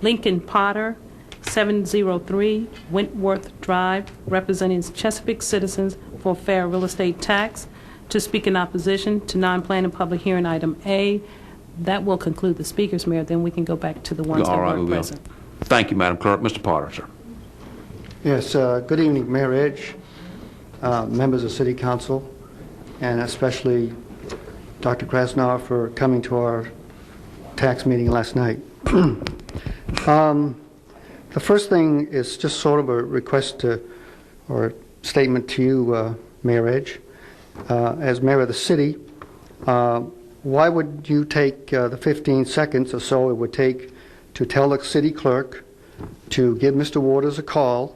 Lincoln Potter, 703 Wentworth Drive, representing Chesapeake citizens for fair real estate tax, to speak in opposition to non-planning public hearing item A. That will conclude the speakers, Mayor. Then we can go back to the ones that weren't present. Thank you, Madam Clerk. Mr. Potter, sir. Yes, good evening, Mayor Edge, members of City Council, and especially Dr. Krasnow for coming to our tax meeting last night. The first thing is just sort of a request to, or a statement to you, Mayor Edge. As mayor of the city, why would you take the 15 seconds or so it would take to tell the city clerk to give Mr. Waters a call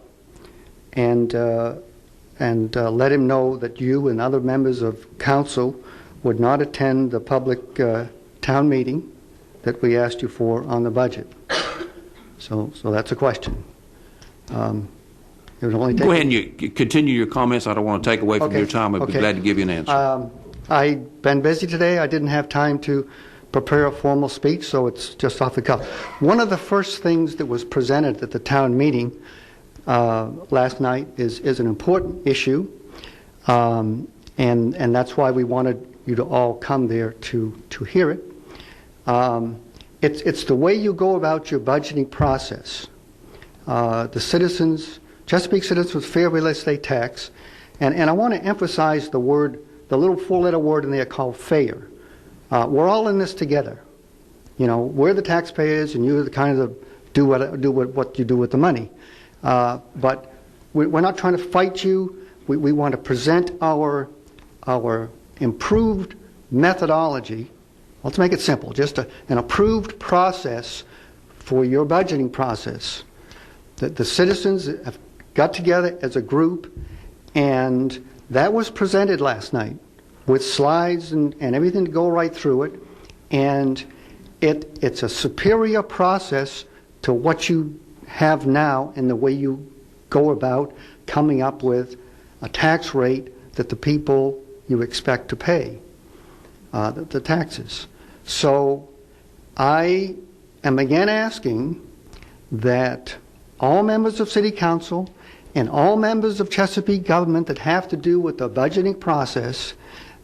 and let him know that you and other members of council would not attend the public town meeting that we asked you for on the budget? So that's a question. It would only take Go ahead and you continue your comments. I don't want to take away from your time. I'd be glad to give you an answer. I've been busy today. I didn't have time to prepare a formal speech, so it's just off the cuff. One of the first things that was presented at the town meeting last night is an important issue, and that's why we wanted you to all come there to hear it. It's the way you go about your budgeting process. The citizens, Chesapeake citizens, fair real estate tax, and I want to emphasize the word, the little four-letter word in there called fair. We're all in this together. You know, we're the taxpayers, and you're the kind of do what you do with the money. But we're not trying to fight you. We want to present our improved methodology. Let's make it simple. Just an approved process for your budgeting process. The citizens have got together as a group, and that was presented last night with slides and everything to go right through it. And it's a superior process to what you have now in the way you go about coming up with a tax rate that the people you expect to pay, the taxes. So I am again asking that all members of City Council and all members of Chesapeake government that have to do with the budgeting process,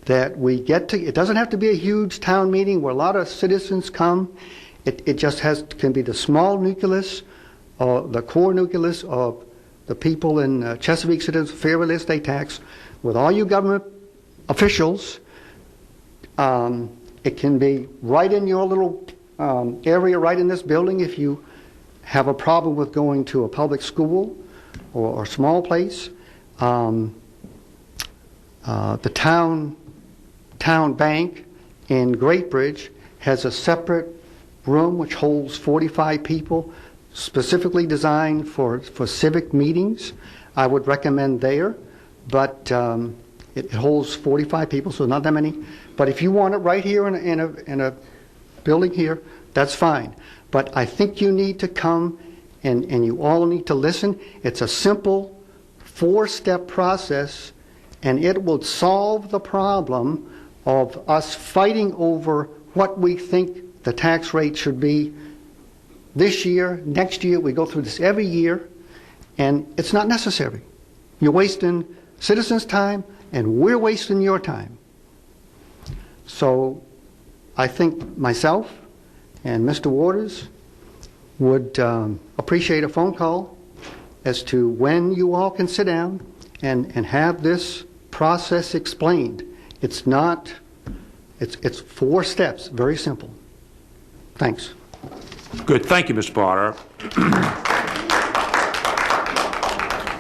that we get to, it doesn't have to be a huge town meeting where a lot of citizens come. It just can be the small nucleus or the core nucleus of the people in Chesapeake citizens fair real estate tax with all you government officials. It can be right in your little area, right in this building. If you have a problem with going to a public school or a small place, the town bank in Great Bridge has a separate room which holds 45 people, specifically designed for civic meetings. I would recommend there, but it holds 45 people, so not that many. But if you want it right here in a building here, that's fine. But I think you need to come and you all need to listen. It's a simple 4-step process, and it will solve the problem of us fighting over what we think the tax rate should be this year, next year. We go through this every year, and it's not necessary. You're wasting citizens' time, and we're wasting your time. So I think myself and Mr. Waters would appreciate a phone call as to when you all can sit down and have this process explained. It's 4 steps, very simple. Thanks. Good. Thank you, Mr. Potter.